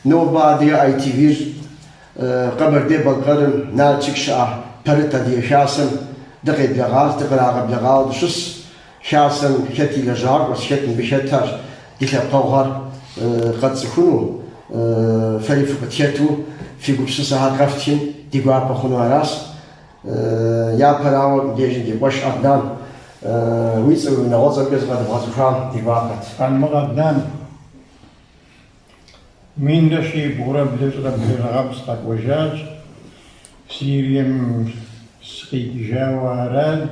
نوبا دي اي تي فير قبر دي بلقرن نالتشك شاء برتا دي شاسن دقي بلغال تقراغ بلغال شس شاسن كتي لجاق وشكتن بشتر دي لبقوغر قد سكونو فريف قتيتو في قبس سهر قفتين دي قواب خنو راس يا براو ديجي دي باش أقدام ويسو نغوزا بيز غد بغزوخام دي قوابت المغدان من دشي بورا بلغبس قد وجاج سيريم سقي جاواران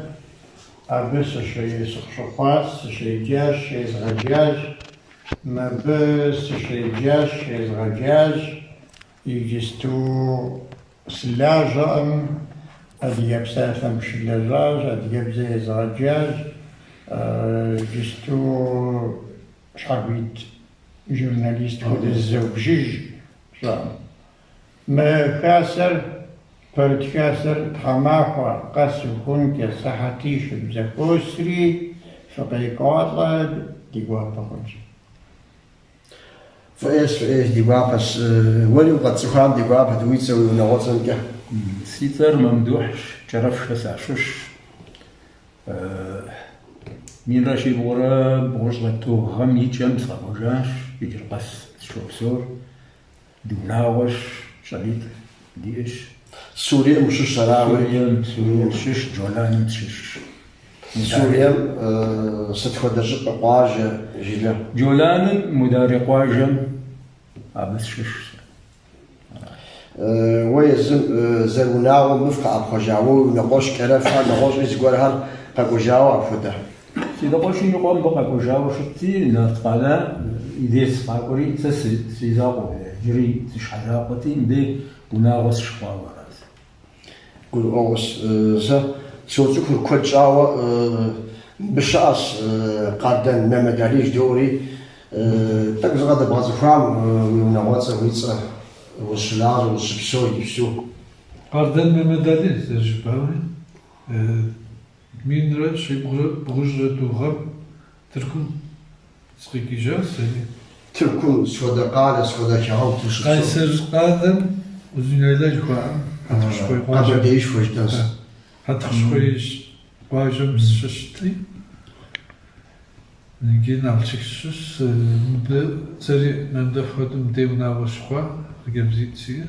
أبس شيء سخشفاس شيء جاش شيء زغجاج ما بس شيء جاش شيء زغجاج يجستو سلاجة أدياب سافم شلاجاج أدياب زي زغجاج جستو شعبيت جورناليست هود الزوجيج ما كاسر فرد كاسر حماقة قاسو كونك صحتيش بزاكوسري فقيقاطة ديقوا بخونش فايش دي قوابس ولي قد سخام دي قوابت ويسو نغوزن كه سيتر ممدوحش شرفش فسعشش من راشي بورا بغشغتو غمي جمس غوجاش يجرقس شوكسور دوناوش شريط ديش سوريا مش شراوي سوريا شش جولان شش سوريا ستخدج قواجه جيلا جولان مداري قواجه عبس شش ويزم زروناو مفقع بخجاو نقوش كرفا نقوش إزقورها قاقوجاو عفوده سيدا قوشي نقوم بقى قوجاو شتي نتقالا إذا سقاقوري سيزاقو جري تشحذاقتي ندي وناغس شقاورات قول أوس زا سوتك الكوجاو بشاس قادن ممداليش دوري تقص غدا بغزفام ونغوصا ويتسا والشلار والشبسو يبسو قادن ممداليش تجباوي من رأش بغجرة غم تركم سقيكي جاس تركم سودا قادة سودا كهو تشبسو قيسر قادم وزنيلاج خوام قبل ديش وجدانس هتخشويش واجم ششتي نجي نالشكشش سري ندفعت مديونا وشخوا رجبزيت سير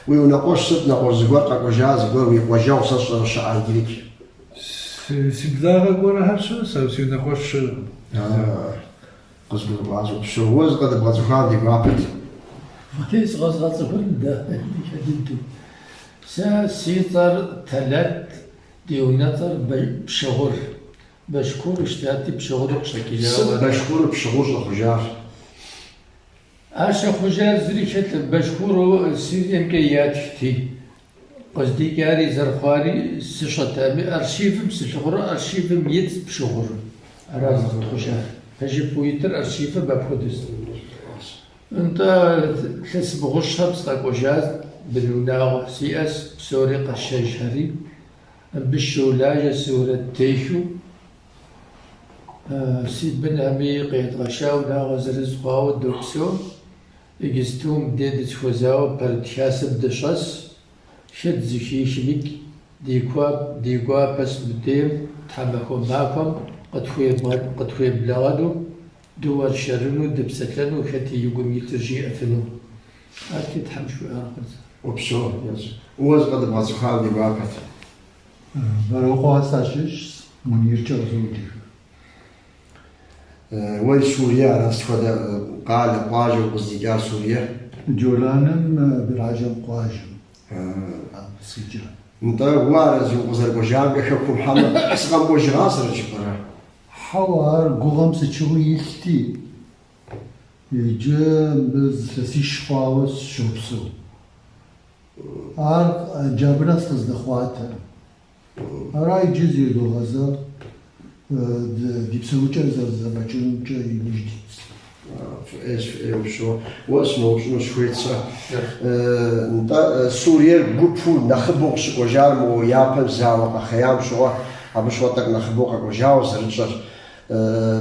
وينقوش ست نقوش زقور قاقوجاز زقور ويقوجاو سصر الشعار جريك سيبداغا قورا هرشو سوسي نقوش قصبر بعضو بشو وز قد بغزو خان دي قابت فتيس غزغز هندا هدنتو سيطر ثلاث ديوناتر بشغور بشكور اشتاتي بشغور شكيلا بشكور بشغور الخجار عاشا خجار زريشت بشكور سيديم كياتشتي قصدي كاري زرخواري سشتامي ارشيفم سشغور ارشيفم يد بشغور راز خجار هجي بويتر ارشيفه بابودس انت حسب غشها بسقاكو جاز بالوناغ سي اس بسوري قشاش هري بالشولاجة سورة تيشو سيد بن همي قيد غشاو ناغز رزقاو الدوكسو إجستوم ديدت خوزاو برتشاسب دشاس شد زكي شميك ديكوا بس بديم تحمكم معكم قد خوي بلاغادو دوار شرنو دبستلنو خاتي يقوم يترجي أفنو هاكي تحمشو أرقز وبشو وز قد بغزو خان دي قابت بروقو هستاشش منير جوزودي وين سوريا راس فدا قال قاجو قصديار سوريا جولانم براجم قواجم سجل انت وارز يوزر بوجان بحكم محمد اسقم بوجراس رجبره حوار قوغم سچو يختي يجم بز سيش خواوس شوبسو جابرس تزدخواتا راي جزير دو غزا دي بسوچا زباچونچا يجديت ايش وشو واسمو شنو شويتسا انت سوريا غوبو نخبوق شو جارمو يابن زاو خيام شو ابو شو تك نخبوق جاو زرچر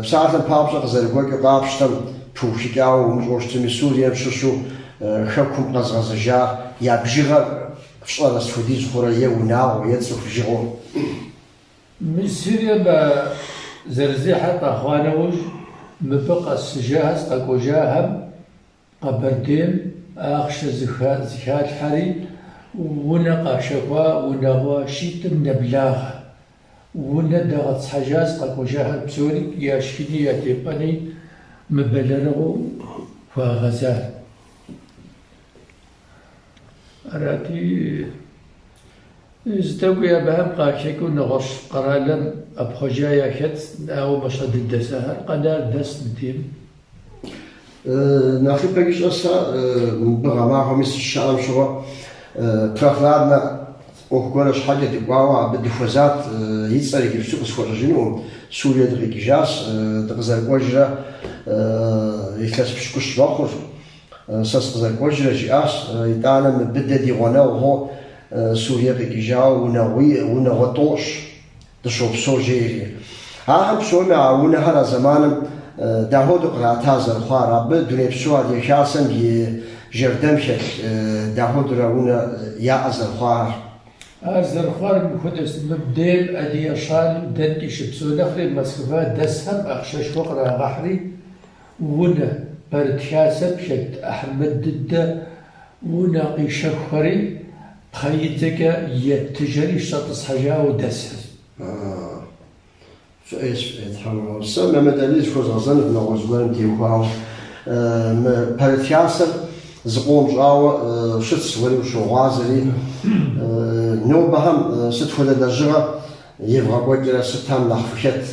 بساعه بابش غزر كوك قابشتم توشيكاو مجوشتم سوريا شو خكم قزغزجا يا بجيغا فشلا سفوديز خورا يوناو يتصف جيغو مسيريا با زرزيحة أخوانوج مبقى السجاهز أكوجاهم قبردين أخش زكاة حري ونقا شكوا ونغوا شيت النبلاغ وندغت حجاز أكوجاها بسوري ياشكني يتيقني مبلغو فغزال أراتي ازدوية بهم قاشكو نغش قرالم أبخجايا كت أو مشهد الدساهر قدر دس نتيم ناخي باقيش أسا بغا معهم الشعب شو تخلادنا وكلش حاجة تبغاها بالدفوزات يتصير كيف سوق سورجينو سوريا دقيق جاس تغزل وجه يكسب شكوش باخر ساس غزل وجه جاس يتعلم بدأ ديوانا وهو سوريا دقيق جا ونغطوش تشوف سورجيري هم شو معاونه هذا زمان داود قرأت هذا الخارب دنيا بسوا دي شاسم جردم شك داود راونا يا أزل خار أزل خار بخدس مبدل أدي أشال دنتي شبسو نخري مسكفا دسهم أخشش فقرة غحري ونا برتشاسب شكت أحمد ضد وناقي شخري بخيتك يتجري شطس حاجة ودسهم فايش يتحمل سما مداليز فوز غزان بن غزوان تيوكاو برتشاسب زقوم جاو شت سوري وشو غازري نو بهم ست فولا دجرة يبغى بوجرة ستام لخفشت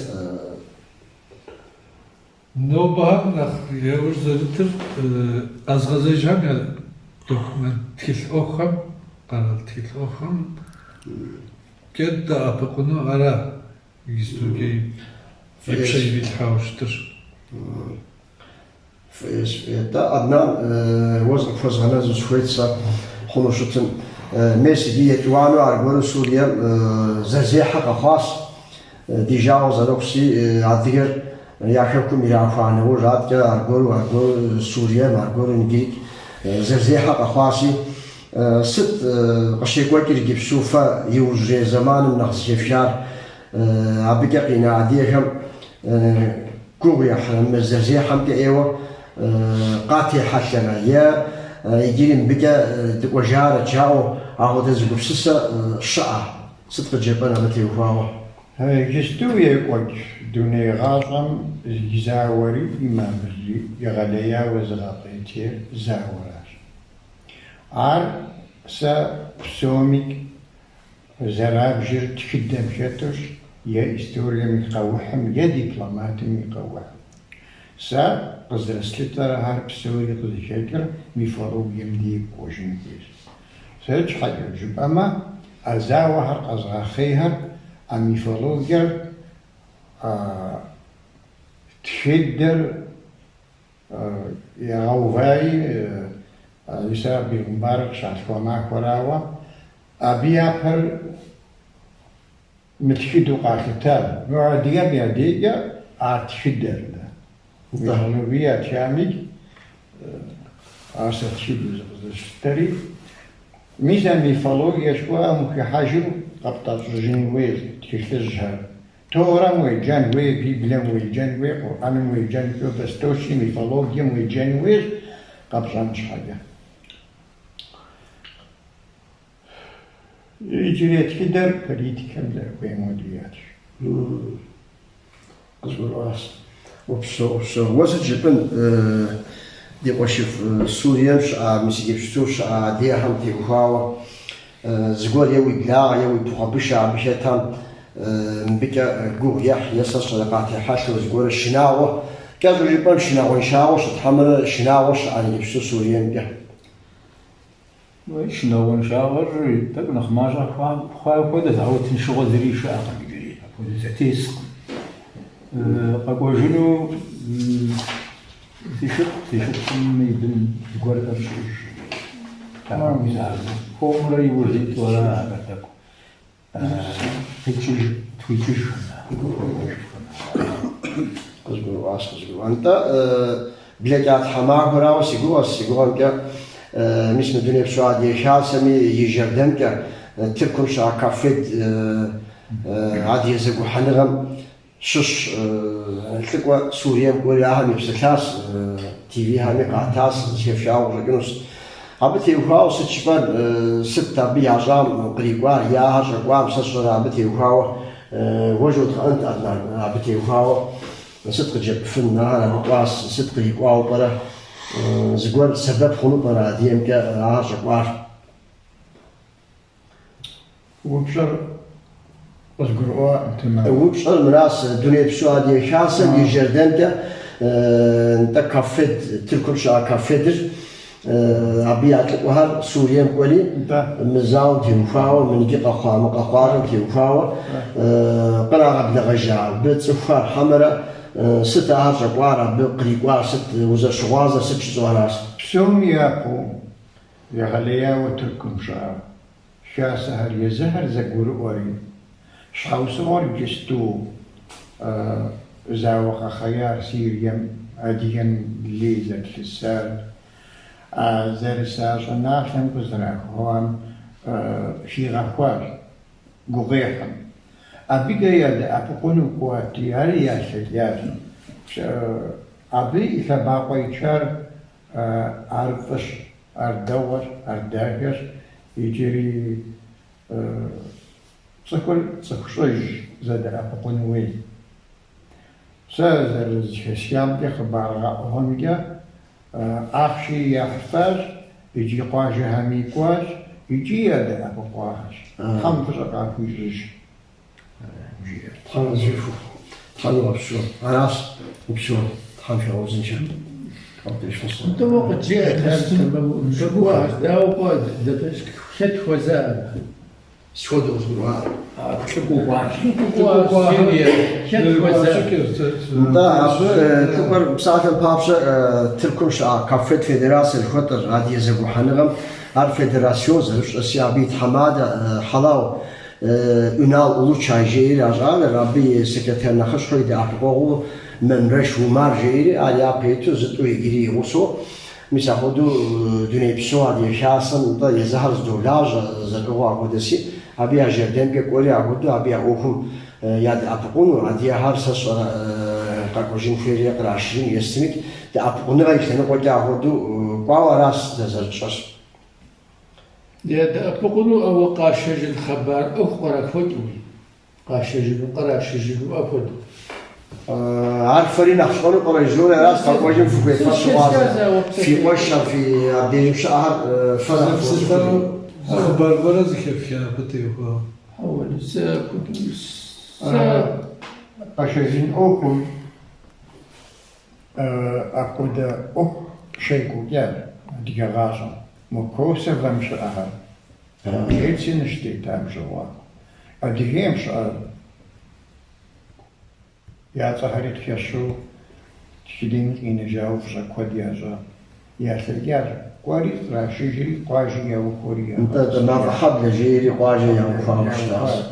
نو بهم نخ يوش زرتر أزغزجهم يا دوكمنت تيل أخم قال تيل أخم كده أبقنو أرا يستوكي يبشي بيتحاوشتر فايش دا أدنان وزن فوز غناز سويتسا خلوشتن ميسي دي يتوانو عرقون سوريا زرزيحة خاص دي جاوز الوكسي عدير يعشبكم يعفانه وراد كده عرقون سوريا عرقون نجيك زرزيحة خاصي ست قشيكوا كيرجيب سوفا يوجي زمان من نخص جفشار عبقى قينا عديهم كوريا حرم زرزيحة بقى قاتي حشنا يا يجيلين بقى وجارة جاو عهود زوج سسة شعة صدق جبنا بتيوفاوا جستو يقول دوني غاطم زاوري ما بزي يغليا وزغاطيتي زاوراش عار سا سوميك زراب جر تخدم شتوش يا استوريا مقوحم يا دبلومات مقوحم سا قصدر سلتر هارب سوري قد شكر مفروض يمدي كوجين كويس سيرج حاجة جب أما أزاوة هر قصغا خيهر أمي فروض تشدر يا غوفاي يسا بالمبارك شعشوا معك وراوا أبيا بر متشدو قاكتاب نوع ديا بيا ديا أتشدر ويغلبية شامي أرسل تشدو زغزشتري ميزان مفلوق يشوا مكي حاجو قبطة جنويل تشتجها تورا موي جانوي في بلا موي جانوي قرآن موي جانوي بس توشي مفلوق يموي جانوي قبطة مش حاجة يجريت كدر كريت كملة ويموديات أزول راس وبشو وزد جبن دي قشف سوريا شع مسيجي بشتو شع دي هم تيوفاوا زغور يوي بلا يوي تخبشع بشتام مبكا قويح يسس لقاتي حاشو زغور الشناوة كادو جبن شناوة شاوش تحمل شناوش على بشتو سوريا بيها شنو نشاور تبنا خماجة خا خودت عاود نشغل ذري شاقة بجري خودت تيس قاقوجنو تشق ميدن قول أرشيش تمام يزعل هو لا يوجد ولا أبتك تفيتش أنت بلاد حماك ولا سيجوا كا مثل الدنيا بسعاد يشاسمي يجردم ك تركم شا كافيد عاد يزقو حنغم شش التقوى سوريا بقول أهم بسكاس تي في هامي قاعتاس شيف شاو رجنوس عبتي وخاو ستشبال ستة بيعجام قريقوار يا هجقوام سشر عبتي وخاو وجود أنت أدنى عبتي وخاو صدق جب فن هذا مقاس صدق يقواو برا زقوار سبب خلو برا ديم كهجقوار وبشر أذكروا تمام وبشر مراس الدنيا بسعاد يشاسم يجردن ك انت كافيد تركم شا كافيدر عبيات القهر سوريا مقولي مزاو تيوفاو من جيق أخوام أخوارم تيوفاو قناع عبد غجاع بتصفار حمرة ستة عشر قوارة بقريقوار ست وزر شغازة ست شزوهراس سوم يابو يغليا وتركم شعر شاسهر يزهر زقور أوري شاوسور جستو زاوق خيار سيريم عديا ليزر السال زر ساجا ناشن بزرع هوام شي غفار قغيحا أبي قياد أبقونو قواتي هاري ياسد ياسن أبي إذا باقوي شار أرفش أردور أرداكش يجري صكشوج زاد أبقونو وي سازر الشيام دي خبار هم جا أخشي يحفاز يجي قواجه همي قواج يجي يدا أبو قواج خم تشقى في جيش طحن زيفو طحن وبشور عراس وبشور طحن في عوز نشان قبل فصل أنت وقت جاءت شقواج داو قواج دفش شت وزاد شو دوز بروها قواج سوريا شت وزاد دا تكبر بساعة بابشة تركم شا كافيد فيدراسية الخطر عادي يزقو حنغم هر فيدراسيون زرش أسيابيت حمادة حلاو Ünal Uluçay jeyri ajal Rabbi sekreter naxış xoyda apqoğu memreş umar jeyri alya petu zıtı giri oso misa xodu düney pso adi şahsın da yazhar dolaj zaqwa qodesi abi ajerden ke qoli agodu abi oxum yad apqonu adi har sas qaqojin feriya qrashrin yesnik da apqonu gaytene qoli agodu qawaras zazarchas يا أبقولوا أو قاشج الخبار أو قرأ فدوي قاشج قراشج أفد عارفين أخشون قريجون راس خواجم في بيت في وشة في عبدين شهر فرح أخبار برز كيف يا بتيوها حول ساكت قاشجين أوكم أقود أو شيكو جال ديجاغاشا مكوسة غمش أهل كيتسي نشتي تام جوا أديهم شعر يا تهريت كشو تشدين إن جاوب جاكود ياجا يا سرجاجا قاري راشيجري قاجي يا وكوريا أنت ما حد لجيري قاجي يا وفاوشتاس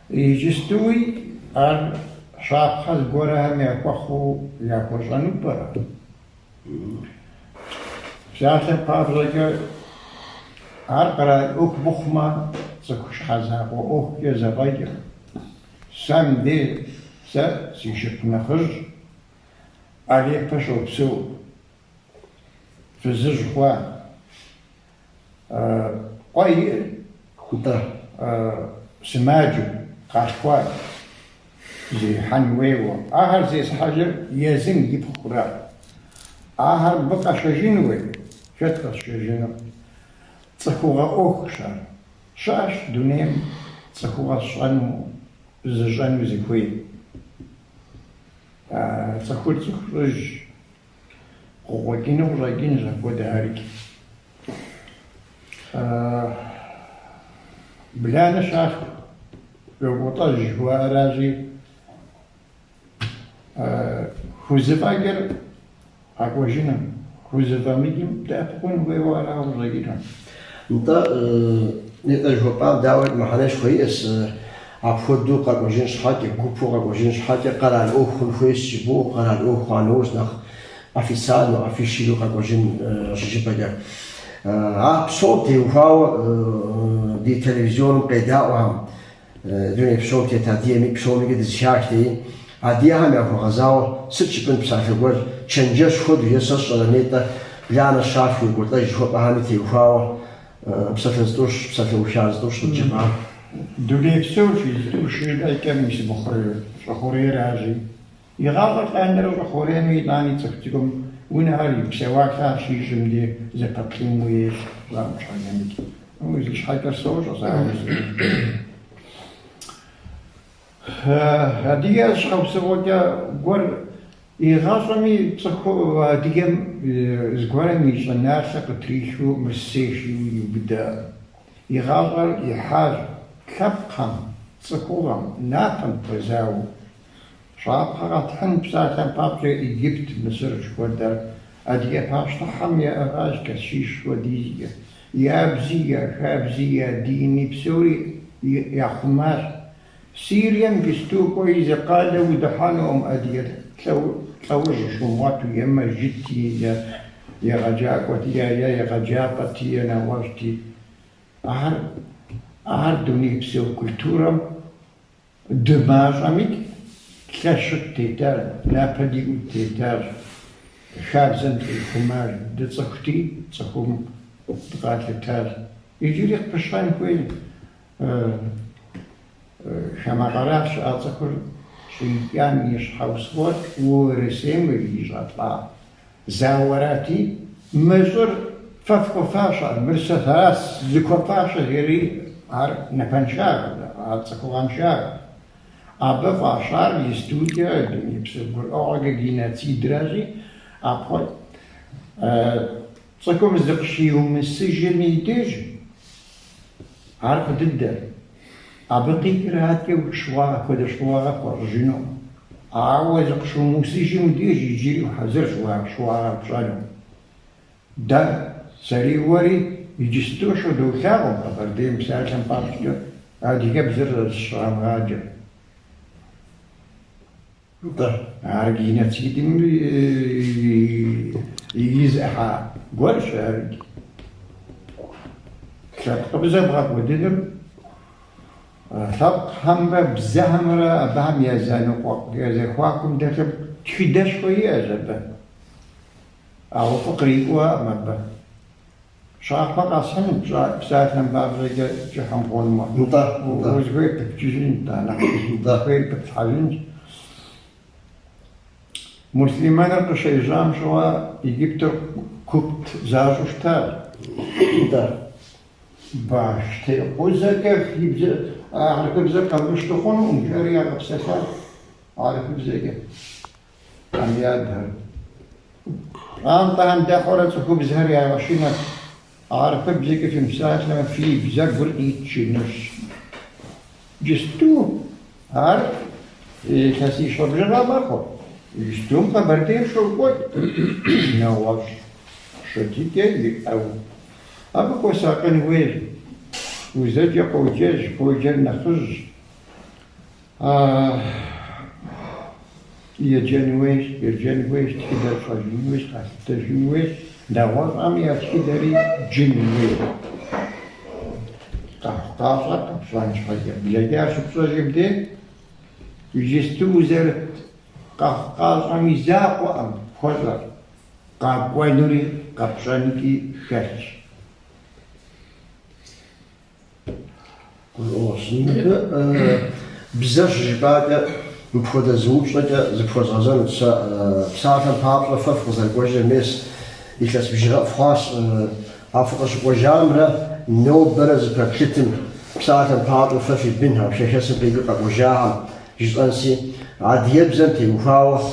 يجستوي أن شاب خز قرها ميقخو يا كوجانو برا ساعة قابلة عرقرا أوك بخما سكوش حزاق وأوك يزغير سام دي سا سيشك نخرج عليك بشو بسو في الزجوة قوي أنت سماجو قاشقوات زي حنويو آخر زي سحاجر يزن يبخورا آخر بقى شجينوي شتقى شجينو تسخوغا أوكشار شاش دونيم تسخوغا شانو زجانو زيكوي تسخور تسخرج قوغينو راجين جاكو دهاريك بلانا شاش بوطاج هو أراجي خوزفاجر أكوجينا خوزفا ميجيم تأبقون هو وراء الرجينا أنت نتاجه بعض داود محناش كويس عفودو قاقوجين شحاتي كوبو قاقوجين شحاتي قرا الأوخ الفويس شبو قرا الأوخ وانوز نخ официально, официально как уже жижипадя. А псоти ухау ди телевизион кайдауам дуни псоти тадиеми псоми гид зшахти адиам я хазау сичпен псахгор ченжеш ход ясас шанета ляна шафи гурта жхо пахамити ухау псахстуш псахушаздуш джима دولی سوشی دوشی ایکم میشه بخوره شخوری راجی یغاقت اندر شخوری میدانی تختیکم اون هری بسواک هاشی جمدی زپاکیم ویش زام شاگمی ویش حیاتر سوش آسایش هدیه از خب سوگا گر یغاقمی تخو دیگه زگوره میشه نرسه کتریشو مسیشو یبدا یغاقر یحاج كبخم صكورم ناتم تزاو شاطرت حن بساتن بابجي إجبت مصر شودر أدي باشتحم يا أغاز كشيش وديزية يا بزية خابزية ديني بسوري يا خماس سيريا بستوكو إذا قالوا ودحانهم أدي توج شموات يما جتي يا غجاقتي يا غجاقتي يا نواجتي أردني بسو كولتورم دماغ أميك كشت تيتار لا بدي تيتار خابزن الخمار دتسختي تسخم قاتلتار يجي لك بشان كوين شما قراش أتذكر شيئان يشحوصوت ورسم يجاتلا زاوراتي مزور ففكو فاشا مرسثاس زكو فاشا هيري هر نپنشار هر أبا فاشار يستوديا دنيا بسبب أوعى جيناتي دراسي أبغى تكون زقشيهم من السجن يدج عارف تقدر أبقي كرهات كوشوا كده شوا فرجينو عاوز قشوا مسجن يدج يجري وحذر شوا بشانو ده سري وري يجستوش ودوشاهم أفردين مساعدهم بارشجو هذه كبزر الشرام راجع عارجينا تيدم يزحى قرش عارج كبزر بغاك وددم ثق هم بزهمرة أبهم يزانو يزخواكم دخل تفيدش ويا زبا أو فقريقوا مبا شاف فقط سن بساتن بابرجة جحم قولما وزغير بتجين تانا زغير بتحلنج مسلمان القشيجام شوا يجيبتو كوبت زاجوشتار باش تقوزك يبزر عارف بزر قبلش تخون ومجري على بساتر عارف بزر عم يادها طهم داخلة تكوب زهري على ماشينة عارف بزيك في مساعد لما في بزاق يتشنش جستو عارف كاسي شرب جرى باخو جستوم خبرتين شو قد نواش شديد يلي أو أبقى ساقن ويل وزاجي قوجاج قوجاج نخج يجنويش تكدر شجنويش تجنويش داوار أمي أتكدري جنويش قاصة قبصان شحية بلادي أشبصة جبدي يجستو زرت قاص أمي زاقو أم خزر قابوي نوري قبصانكي شرش بزاف جبادة بخدا زوجة زبخوز غزان بساعة بابلا ففق زرقوجة ميس يكلاس بجراء فراس أفقش وجامرة نو برز بكتم بساعة بابلا ففي بينها وشيخاس بيقلق وجاهم جزءانسي عاد يبزن تيوفاوة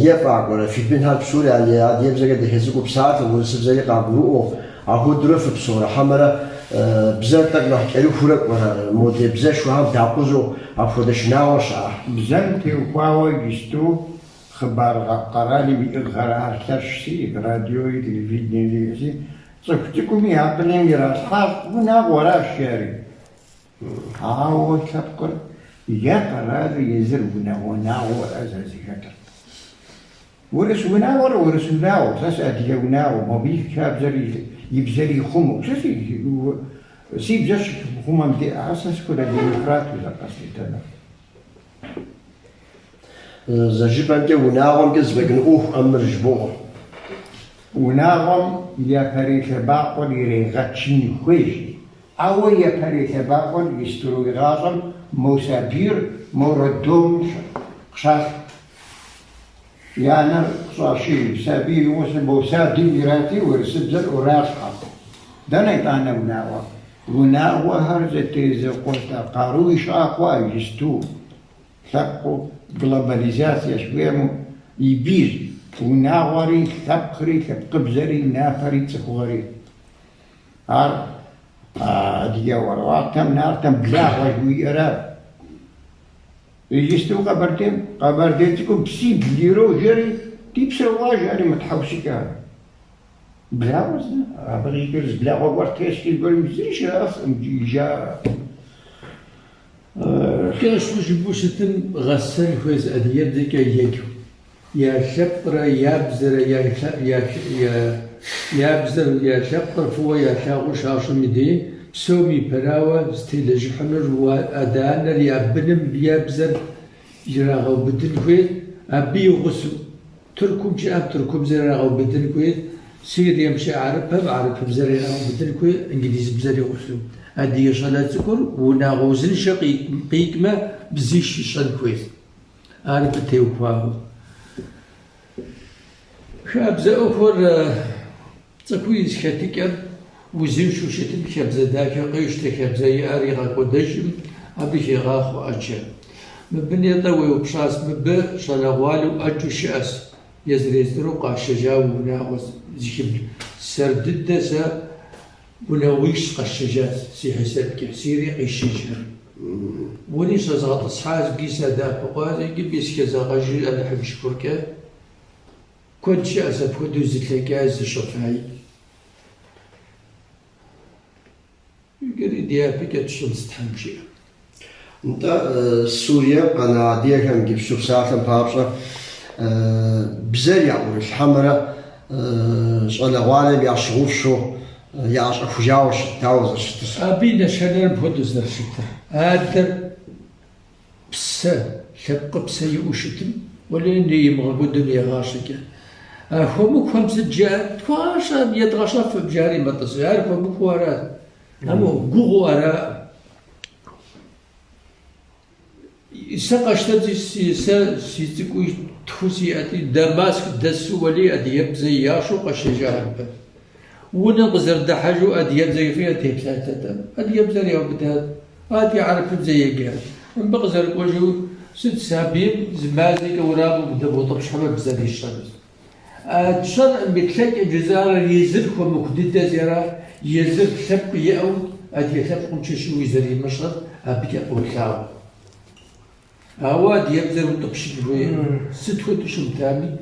يبقى ولا في بينها بسورة عاد يبزن قد يحزقوا بساعة ونسبزي قابلوه عهو درف بسورة حمرة بزاف تقلق كيلو فرق ولا مودي بزاف شو هم دعوزو أفردش ناوش بزن تيوفاوة جستو خبر قرالي بإغراء تشسي راديو تلفزيون صفتكم يعقلين يراس حاط هنا وراء الشارع هاو تذكر يا قرار يزربنا ونا وراء زي شكل ورس وناور ورس وناور ساس أدي وناور ما بيك شاب زري يبزري خمو ساس سيب زش خمم دي أساس كده ديمقراط ولا قصدي تنا زجيبان كي وناغم كي زبقن أمر جبوه وناغم يا فريق باقون يري غتشين خويجي أو يا فريق باقون يسترو غازم موسابير موردوم قشاش يعني قشاشي سابير موسابي ميراتي ورسبزر وراسقا دانا يطانا وناغم وناغم هرزة قلتا قارويش أقوى يستو ثقو جلوباليزاسيا شوية يبيز وناغوري ثبخري ثبقبزري نافري تسخوري هار ديا ورواتم نارتم بلاغ ويرا يجستو قبردين تكون بسي بليرو جري تيبسروا جري ما تحوسي كان بلاغ بغي يجلس بلاغ وورتيش كيقول مزيش جا كاش وجبوشتن غسل كويس أديات ذيك يجو يا شبر يا بزر يا بزر يا شبر فوا يا شاغو شاش مدي سومي براوة ستيل جحمر وأدانا يا بنم يا بزر يراغو بدن كويس أبي غسو تركم جاب تركم زر راغو بدن كويس سير يمشي عرب بزر راغو بدن كويس إنجليز بزر غسو هذه شغلات تذكر وناغوزن شقيق قيقمة بزيش شن كويس أنا بتيوفاهو شابزة أخر تكويس كاتيكر وزين شو شتم شابزة داكا قيش تكابزة ياري غاكو دجم أبيشي غاخو أجا مبني طوي وبشاس مبا شلاغوالو أجو شاس يزريزرو قاش جاو وناغوز زيكب سردد سا ونويش قشجات سي حساب كسيري قيشجر ونيش زغط الصحاز قيسا دا فقازي قبيس كذا غجي أنا حب شكرك كنت شاسب كنت زيت لكاز شفاي يقري ديا بك تشمس تحمشي انت سوريا قناة ديك هم جيب شوف ساعة بابشة بزريع والحمرة شغل غالب يا شغوف شو ياش أفجاوش تاوز شتس أبينا شنر بودز نرشتر هذا بس شبق بس يوشتم ولا إني مغبود الدنيا غاشكة هم خمس جات فاشا يتغشى في بجاري متصيار هم خوارات أما جوجو أرا سقشت سيتكوي تخوسي أتي دماسك دسو ولي أديب زي ياشو قشجار ونقزر دحجو أديب زي فيها تيبساتة أديب زي يوبدها أدي عرف زي جال بقزر وجو ست سابين زمازي ورابو بدبو طبش حبا بزاري الشمس الشرع بتلاقي جزارة يزركم مكددة زيارة يزر ثب يأو أدي ثبكم تششو يزري مشرب أبيك أقول أواد يبذر وطبش جوي ست وتشم تامي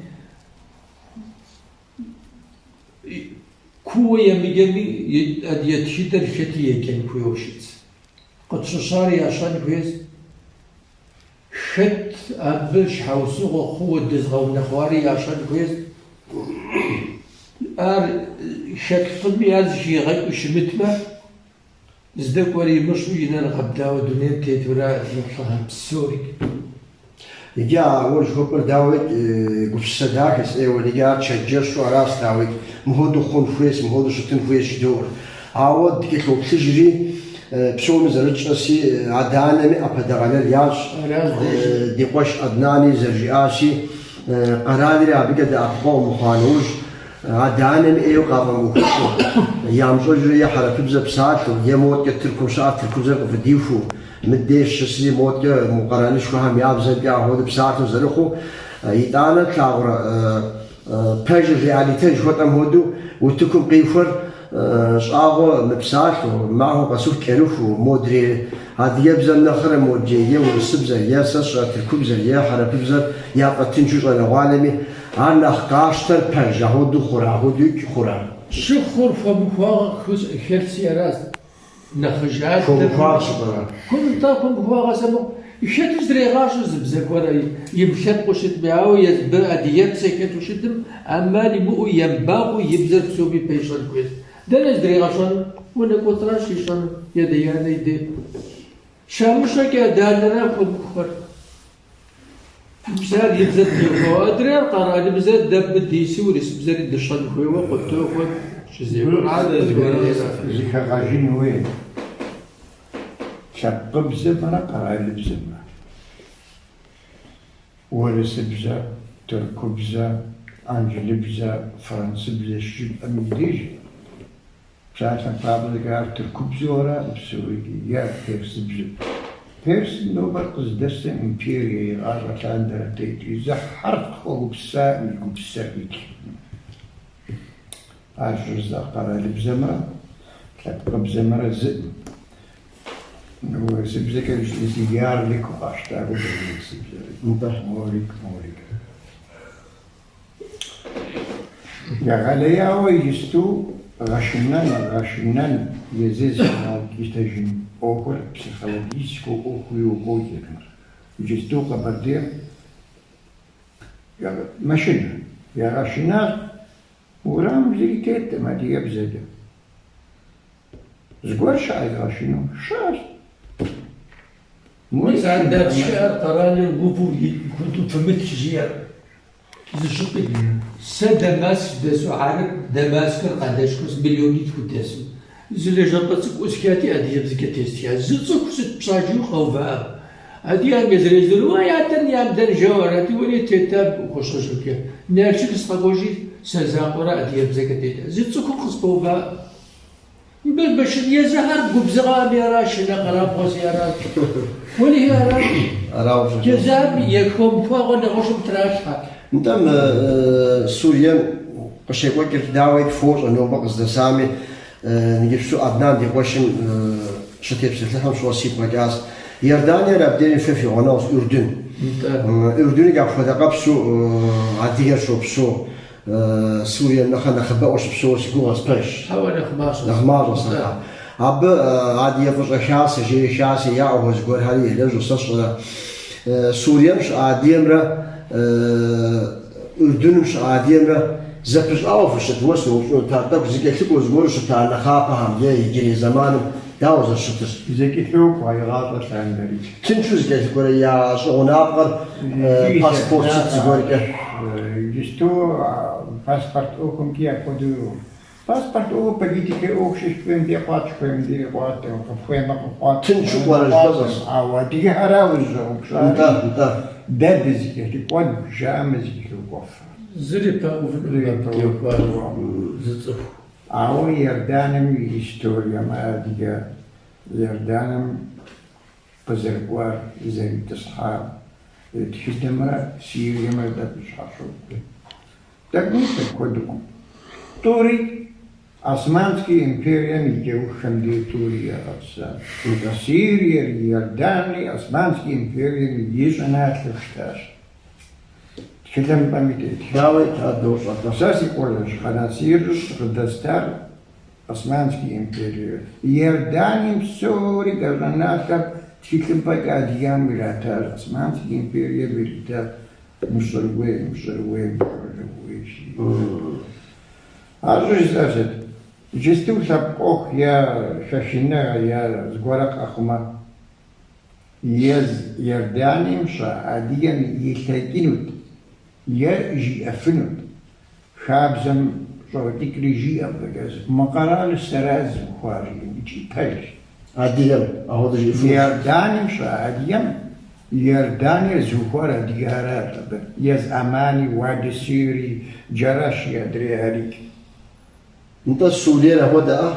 كوة يمجمي أدي تشدر شتيه كان كويوشت قد ششاري عشان كويس شت أبش حوسوق خوة دزغو نخواري عشان كويس شت طبي هذا شيء غير شمتما زدك وري مشو ينال غبدا ودنيا تيتورا يطلعها بالسوري يجا أول شوبر داويت قفش صداقس وليجا تشجر شو راس داويت مهودو خون فويس مهودو شتن فويس دور عاود كيلو تجري بسوم زرج نسي عدانة أبدا الياش ديقوش أدناني زرجياسي قرادري أبيك أقوم مخانوج عدانة إيو قابم وكشو يام زوجري حرف بزا بساعته يموت كتركم ساعة تركم زرق في ديفو مديش شسي موت مقارنة شو هم يابزا بيا هود بساعته زرقو يتانا تلاغر بيج رياليتي جوات أمهودو وتكون قيفر شاغو مبساط معه قصور كيروف ومودري هذا يبزا النخرة موجية والسبزة ياسس تركوبزة يا حركوبزة يا قتنجوش على غالمي أنا خاشتر بيج هودو خورا هودوك خورا شو خرفة بخواغ خير سيارات نخجات فوق شبرا كل طاقم بخواغ سمو يشد زريغاش زبزك ولا يمشط وشد بيعو يزبر أديات سكت وشدم أما لبو ينباغو يبزر بسوبي بيشان كويس ده زريغاشان ولا كوتراش يشان يديان يدي شاموشا كدالنا كبر بزاد يبزر بيو أدري القرار بزاد دب ديسي وريس بزاد الدشان كوي وقتو كوي شزيو عادة زيك غاجين وين شاب بزمرة قرا بزمرة ورس بزا تركو بزا انجلي بزا فرنسي بزا شجب اميديج شاعتنا قابل قار تركو بزورا بسوي يا بيرس بزا بيرس نوبر قصدس امبيريا غارة عندها تيتي زحرت خوب بسا ملكو بسا بيكي عجز قرا بزمرة تلقى بزمرة زئ هو سبزة كان سيجار لك وقاشتها وبريك سبزة موريك يا غاليا هو يستو غاشنان يزيز كيستاجن أوكل بسيخالوجيسكو أوكيو بوجيكنا يستو قبردير يا ماشينا يا غاشنان ورام زي كيت ما دي بزاده زقور شاي غاشنو شاش بس عندها الشعر قراني الغفو كنت فهمت شجير زشوقي دماسك داسو عارف دماسك قداش كوس مليونيت كداسو زل جابتك وسكاتي هادي بزكاتيستيا زلصو كوس بشاجيو خوفا هادي انجزري زلوا يا تن يا بدن جواراتي ولي تتاب وخشوشك نارشك سقاجي سزاقرا هادي بزكاتيتا زلصو كوس بوفا باش يزهر بزغام يا راشنا قراب غوس يا راك ولي يا راك جزام يكون فوق نغشم تراشها نتم سوريا قشي وكر داوي فوق انه بقص دسامي نجيب شو عدنان دي واشن شتيب سلهم شو سيب مجاز يردانيا رابدين في غناص اردن قاعد فدا قبسو عدير شو بسو سوريا نخبأ وش بسو سكوا سبيش هوا نخماش صراحة عب عادي يفرق شاسي جي شاسي يا هو زقول هذه لجو صش سوريا مش عادي مرة أردن مش عادي مرة زبش أوفش توسو شو تعتقد زي كيف زقول شو تعال خاطهم يجري زمان داوز الشتر زي كيف هو غاطة عندري تنشوز كيف تقول يا شو نابغر باسبور تقول كيف جستو паспорт оком кия подuru. Паспорт о политике обществом де пачком де вот фема вот. Тинчу баражбазас. А вот ди хараужо. Да. Дедизик ти под жамезик коф. زريبا زتصف أو يردانم هيستوريا ما ديجا يردانم بزرقوار زي تصحاب تخدمرا سيريا ما دبش حشوك تقنيت كودكم توري Османский империя нигде уханди Турия отца. Сирия, Иордания, Османский империя нигде же нашлышташ. Хилем памятает. Давай, отдош. Саси колледж, ханасирж, предостар Османский империю. Иорданием сори гаванатор хилем пагадьям миратар. Османский империя миритар. Мушарвей. А что значит? Жестил сапог я шашина я сгорак ахма. Ез Иорданием ша адиям ехакинут. Я жи афинут. Шабзам шотик режи абгаз. Макарал сараз хвари ничи пальш. Адиям, а вот же Иорданием ша адиям Иордания зухвара дигарат. Ез Амани Вади Сири Джараш ядрихарик. انت سوريا هو ده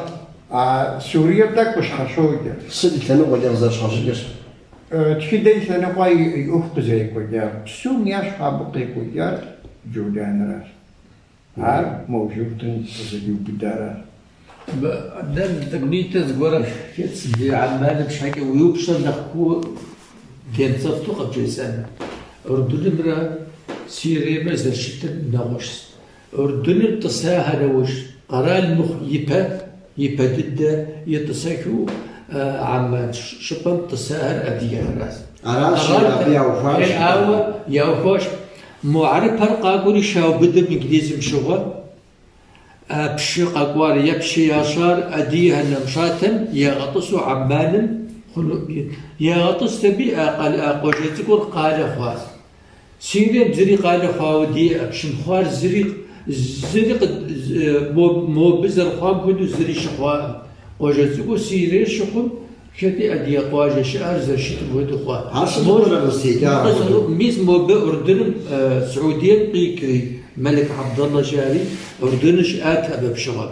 سوريا بدك مش حشوجة. صدق ثاني ولا غزاش حشوجة. تخدي ثاني قاي أخت زي كوجار. سوم ياش حابقي كوجار جودان راس. هار موجودين زي بدارا. دم تقنيت زغورا كيتس بعمال بشكل ويوبشر نخكو كان صفتو قبل سنة. أردن برا سيريا مازال شتى نغش. أردن تصاها نوش. قرا المخ يبا ضد يتصاكو عمان شبم تساهر أديها راس عراش يا وفاش يا وفاش معرف هرقاقوري شاو بدم إنجليزي مشغل بشي قاقوار يبشي ياشار أديها نمشاتن يغطسوا عمان يغطس تبي قوجتكور قال خواس سيري بزري قال خواودي أبشم خوار زريق مو بزر خواب كدو زري شخوان قوجتكو سيري شخم كتي أدي قواجة شعر زرشت بودو خواه حاصل ولا بالسيجارة ميز مو بأردن سعودية قيكري ملك عبد الله جاري أردنش آتها بشغل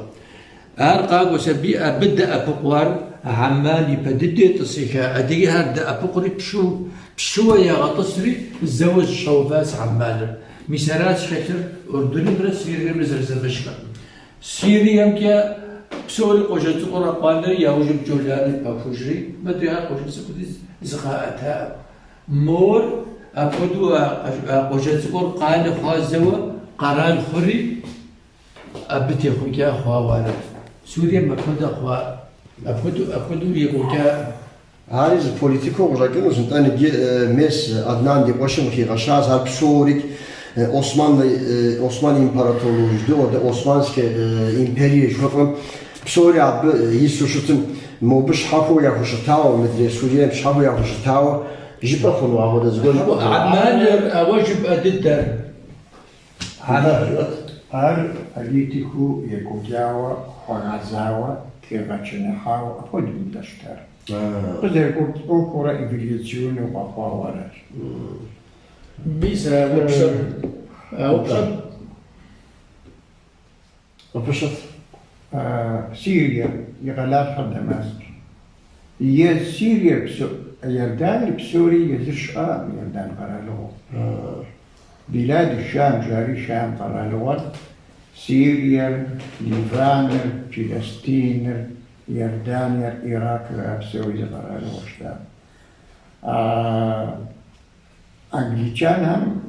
أرقاق وسبي أبدأ أبقوار عمال يبددي تصيحة أديها أبدأ أبقري بشو يا غطسري الزوج شوفاس عمال مسارات شكر أردني برا سيريا مزرزة بشكل سيريا مكيا بسوري قوجة قرى قانا يا وجب جولاني بافوجري ما ديها قوجة سكودي زغاءتها مور أبدو قوجة قرى قانا خازوا قران خوري أبتي خوكا خواوانا سوريا مكودا خوا أبدو يقولكا عايز بوليتيكو ولكن زنت أنا مس أدنان دي قشم في غشاز هل بسوريك Osmanlı İmparatorluğu'ydu. Orada Osmanlı İmperiye şofum بسوري عب يسوشتن مو بش حفو يا خشتاو مدري سوريا بش حفو يا خشتاو جيب خنوا هذا زغل عمان واجب أددر هر أليتيكو يكوجاوا خنازاوا كيرباتشنهاو أخذ من دشتر بس يقول أخورا إنفليزيون وباقوارا بيسا وبشر وبشر سوريا يغلاف دمشق هي سوريا يردان بسوري يزرش يردان قرالو بلاد الشام جاري شام قرالو سوريا ليبان فلسطين يردان العراق بسوري قرالو شام أنجليزان هم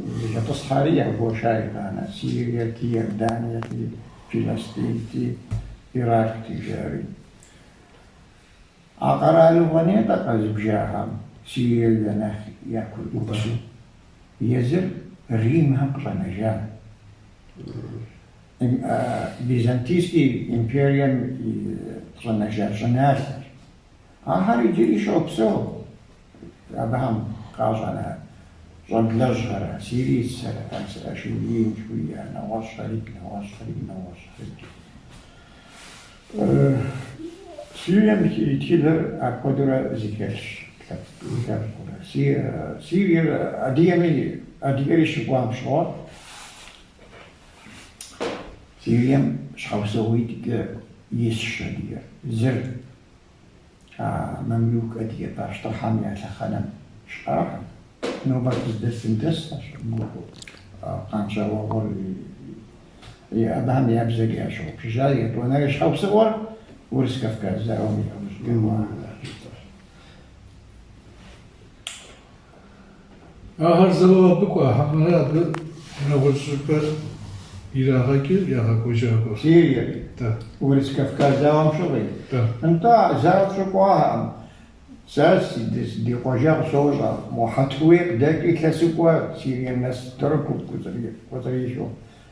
تصحارية بوشاي أنا سوريا كي يردان كي فلسطين كي العراق تجاري أقرأ الغنية تقزب جاهم سير لنا يأكل أبسو يزر ريم هم قرنجان بيزنطيسكي إمبريال قرنجان شناثر آخر يجري شو بسو أبهم قاصنا رجلجهر سيري السنة أشويين شوية نواص فريق سوريا مثل أقدر ذكرش سوريا أديمي شباب شوار سوريا شخصويت يسشدية زر مملوك أدية باش ترحم يا خنم شقاق نوبة تدسندس قانشا وغول أبهم يبزل يا شو بجاية وانا يشحو صور ورس كفكاز زاومي هر زمان بکو همه نوشتر ایراکی یا کجا سوريا ورس كفكاز زاوم شغل انت زاوم شقواها ساس دي قجاق صوجا محتويق داكي كسبوا سوريا الناس تركوا كتريشو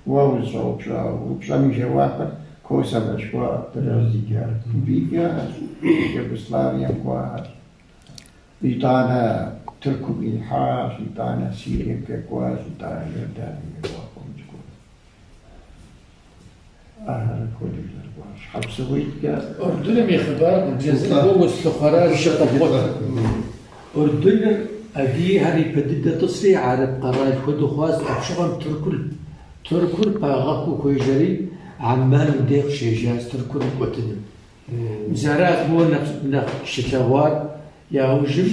ووزع وبشا من جواقر كوسا بشوا ترازيجار بيجا يوغوسلافيا كواس إيطانا تركوا بالحاش إيطانا سوريا كواس إيطانا يردان كواس كل الكواس حبسويت كا أردن مخبار الجزائر هو السخراء شطبوت أردن أدي هاري بديدة تصري عرب قرار خدو خواز أبشغل تركل باغاكو كويجري عمان ديق شيجاز تركل قتن مزارات هو نقشتوار يا وجم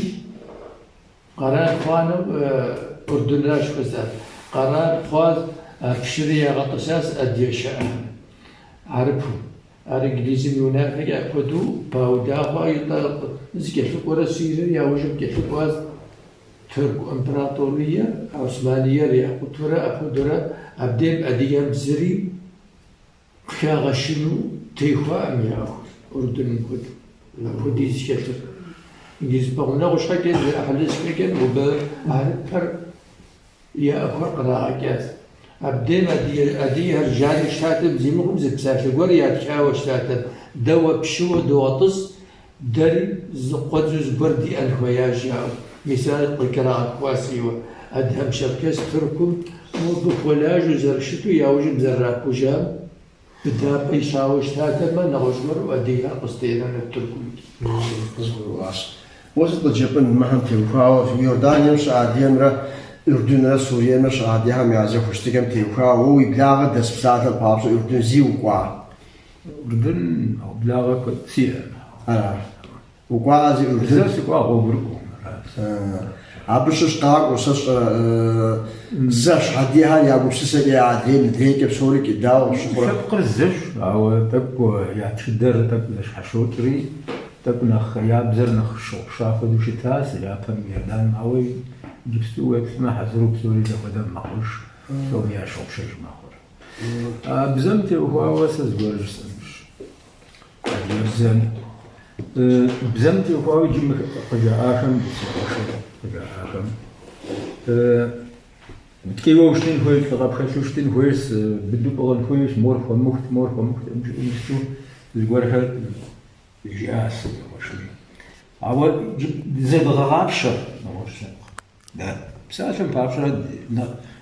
قرار خوانو أردن راش خزار قرار خواز بشري غطساس أدي شاء عربه الإنجليزي ينافق أكدو باوداها يطلق زكيت القرى السيرية يا وجم كيت القواز ترك إمبراطورية عثمانية ريا قطورة أقدرة أبدأ أديام زري خياغ شنو تيخوا أم ياخذ أردن كد أبوديز شتر إجيز بقولنا وش حكي أحلس كذا وبعرف يا أخر قراءة كذا أبدين أدي هرجال شتاتب زي ما هم زي بسافر قريات شاو شتاتب دوا بشو دواتس دري زقوز بردي الخياج يا مثال القراءة كواسيوة أدهم شركة تركم وبفولاج وزرشتو يا وجب زراك وجاب بدا بيشاو شتاتب ما نغجمر وأديها قصدينا نتركم. وزد الجبن مهم تيوكاو في يوردانيا مش عادية مرة أردن سوريا مش عادية هم يعزف وشتكم تيوكاو ويبلاغ دس بساعة البابس أردن زيوكوا أردن أو بلاغة كثيرة وكوا زي أردن زي سكوا غوبركم عبشش قاق وسش زش عاديها يا بوسس يا عادين ذيك بسوري كدا وشكرا شكر الزش أو تبكو يا تشدر تبكو لش حشوتري تبكو نخ يا بزر نخ شاف ودوشتاس يا فم يردان أوي جبستو ما حزرو بسوري زخدم معوش سوريا شوف شيء ماخور بزمتي وهو وسز جورجسمش بزمتي وهو يجي قجا آخم قجا آخم بتكيو وشتين هويس لقب خش وشتين هويس بدو بغل هويس مورف ومخت مشتو زجورها جاس وشوي أول زي بغلابشة نورش ده بسالفة بابشة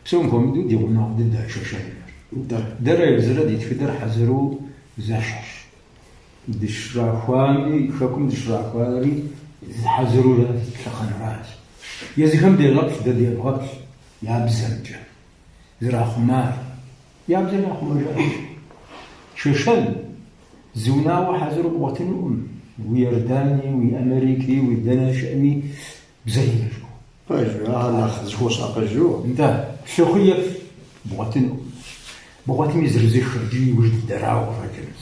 بسوم كوميدو ديونا ضد شاشة درا يزرد يتفدر حزرو زاشش دشراخواني شكم دشراخواني حزرو لا تخن راس يزكم ديغبش ده ديغبش يا بزنجة زراخمار يا بزراخمار شاشن زونا وحزرو بوطن ويرداني وأمريكي ويدناشئني بزينجو طيب ناخذ خوص أقجو انت شخية بغاتي ميزرزي خرجي وجد الدراو راجلز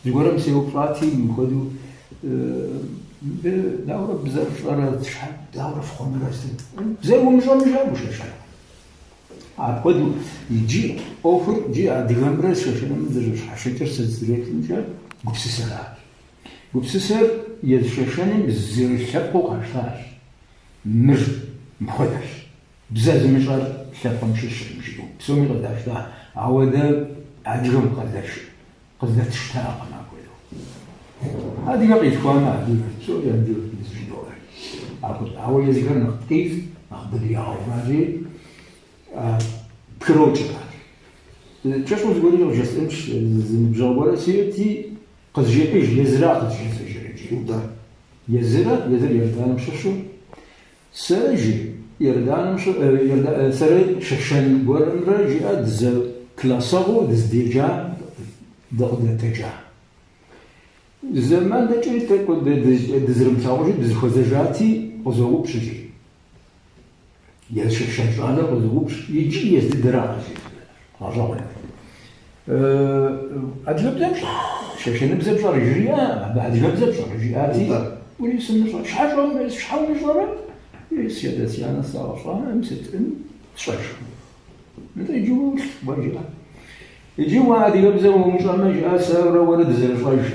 زغورا مسيو بلاتي نخدو داورة بزاف شوارع تشحال داورة في خمرة زي ومجا وش شحال عقدو يجي أوفر جي عاد ديغامبرس شاشنا مدرج حشيتر سلسلة نجا وبسسر يدشاشاني بزير الشبق وقاشتاش مر مخدش بزاز مشغل شابا مشيش مشيو بسومي قداش دا عودا عديهم قداش تشتاق ما كله هذه قضية كوانا عديهم سوريا عديهم بزيدوها عودا يذكر نقد كيف نقد لياو راجي بكروتش تشاشو تقولي لو جسمش زنبجاورة سيرتي قد جيبيش يزرع قد جيبيش يزرع يردان مششو سرجي يردان مش سرج ششن قرن رجع دز كلاسو دز ديجا دغد تجا زمان ده جيت كنت دز رمتاوجي دز خوزجاتي وزوق بشجي يا ششن على وزوق يجي يزد دراجي رجعنا أجلب زبش شاشة نبزب شر رجيا بعد جبزب شر رجياتي وليس نشر شحال نشر سيادتي أنا صار أمسك شش متى يجوا برجع يجوا عادي يبزوا ومش ما جاء ساورة ولد زر شايش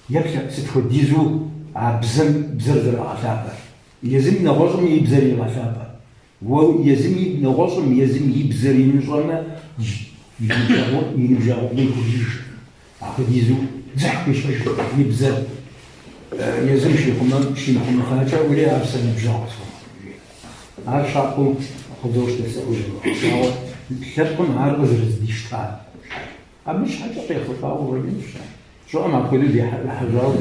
يبشا ستفديزو بزر عشابر يزم نغصم يبزري عشابر ويزم نغصم يزم يبزري نشرنا ينبجاو ليكوجيش عقديزو زحكي شايش يبزر يزم شي خمام شي محمد خاطر ولا عرسنا نبجاو عارف شاقو خذوش تسوي شرقم عارف زرز ديشتال مش حاجة قيخة فاو رجيمش شو أنا أقول لي حجاو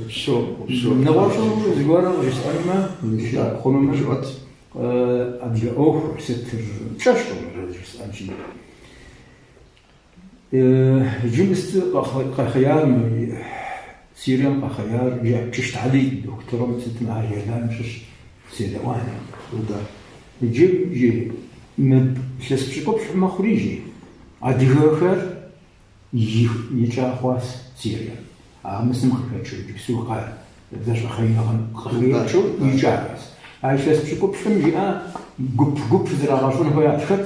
شو نواشو زوارا جسارما خونم مجوات أدي أوه ستر شاشو جسارشي جلست قخيار سيريان قخيار جاء كشت علي دكتور ست مع رياضان مش سيدواني ودا يجي مب شس بشكوب ما خريجي عادي غير يجا خواص سيريا مسلم خكاتشو بسوقا ذاش خينا شو يجا عايشة بشكل جاء قب زراعة شون هو يعتقد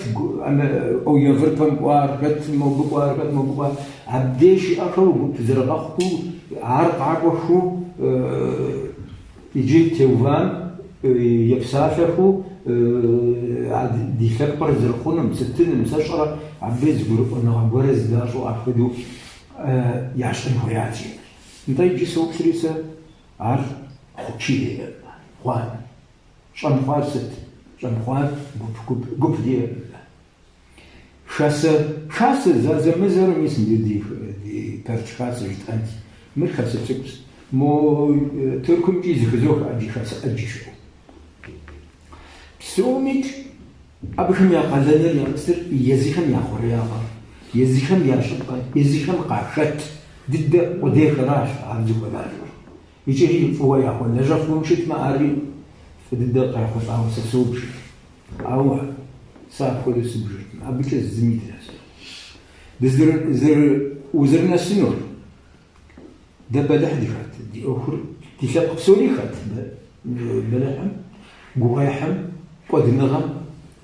أو يفرطم وارقت موجود وارقت موجود عبديش أخو قب زراعة خو عرق وشو يجي توفان يبسافر خو عاد دي خبر زرخون مستين مسشرة عبيز جروب أنه عبورز داش وعبدو يعشن هوياتي انت يجي سوق شريسة عارف خوشي خوان شان خوان ست شان خوان قب دي شاسة زازا مزر ميسن دي برش خاسة جتانت مر خاسة تكس مو تركم جيزي خزوك عجي خاسة أجي شو سوميت أبشم يا قلنا يا مستر يزيخم يا خرياقة يزيخم يا شقة يزيخم قاشت ضد وديك راش عبدك ولا يجي فوا يا أخوان نجف ومشيت مع عربي فضد قايخوش أو سسوبش أو صار كل سبجت أبيك الزميت ناس زر وزرنا السنور دبا لحد خات دي أخر تشاق سوري خات بلحم قوايحم قد نغم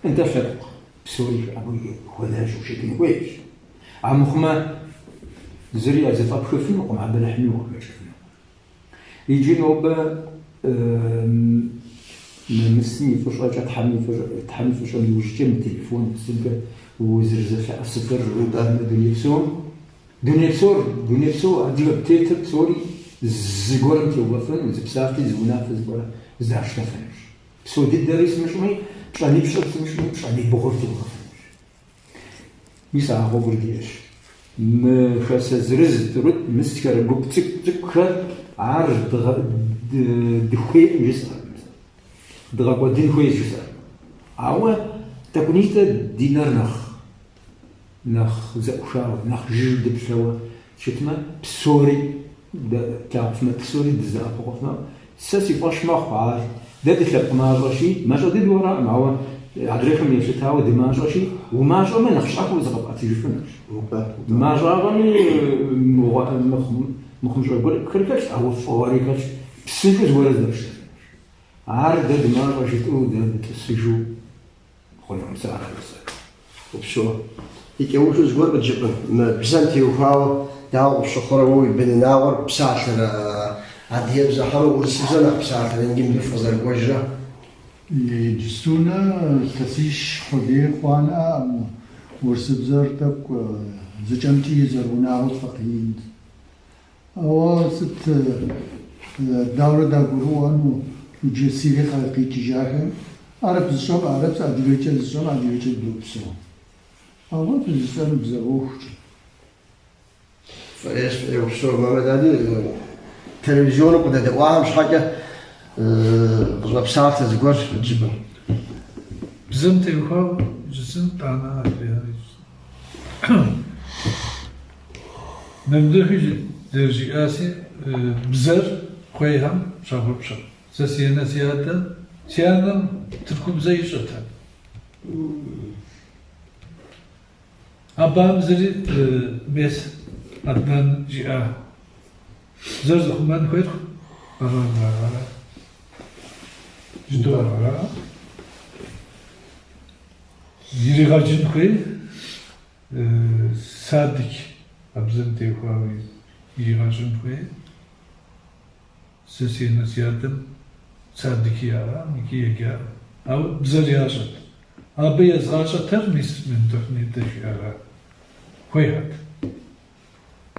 انت شرق بسوري أبوي خذاش وشكل كويس عمخما زريعة زفاق شوفنا وقم عبد الحمي وقم شوفنا يجي نوبة مسني فشل تحمي فشل وجتي من التليفون سلك وزرزف الصفر دنيا بسور عندي بتيتر سوري زغورم توفن زبسافتي زونافز بولا زاشتفنش سو دي دريس مشمي شاني بشرط مشمي شاني بغرتي وخفنش ميسا غوبر ديش مخاس زرز ترد مسكر قب تك عارف دخوي جسر دغا دين خوي جسر عوا تكونيتا دينار نخ زقشار نخ جلد بشوا شتما بسوري تعرفنا بسوري دزاف وقفنا ساسي فاش ما خاص ده تشلق ماجاشي ماجا دي دورا معوا عدريكم يشتاو دي ماجاشي وماجا ما نخشاكو زغب اتيجفنش ماجا غني مخمش يقول كركش او فوريكش بسيف زوار داش عارف ده ماجاشي تو ده تسجو خلنا مساعده وبشو يكوش زغور بتجبن بزنتي وفاو داو شخروي بن ناور بساعه عادي زحرو ورسزنا بساعه نجيب نفرز الوجه جسونا تسيش خدي خوانا ورسبزرتك زجمتي زرونا وفقين أو ست دورة داغروان وجسيري خلقي تجاهه عرب الصوم عرب أدريج الصوم أدريج الدوبسو أو في الإسلام بزروخ فايش وشو ما مدادي تلفزيون وقد دواها مش حاجة بساعة زغور تجيبن بزمتي وخاو جسم طعنا نمدخي درجي آسي بزر خويهم شافر بشر سسينا سيادة سيانا تركب زي شتها أبام زري بيس أدنان جاء زرز خمان خير أران جدو أران يري غاجن خير صادق أبزن تيخواوي يري غاجن خير سسينا سيادم صادق يارا ميكي يجار أو بزر ياشت أبي يزغاشت ترميس من تخني تشيارا خويهات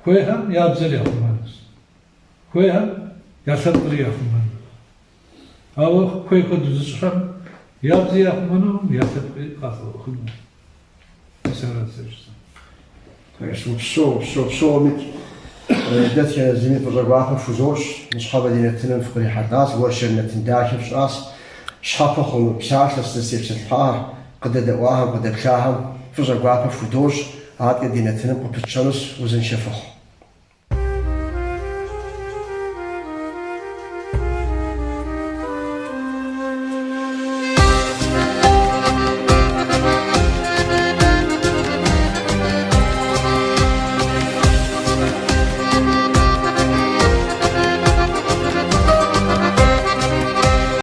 خويهم يا بزر يا خمانس خويهم يا سطر يا خمان أو خوي خد زشرم يا بزر يا خمانهم يا سطر قاصر خدمة مسارات سجسة فايش وبشو ميك دات كان زميل في الرقاقة فوزوش نصحاب دينا تنم في قرية حداس واشرنا تنداش في شراس شحافة خلو بساعة لستسيب ستفاها قد دواها قد بشاهم في الرقاقة فوزوش عاد دينا تنم قبل تشانس وزن شفخ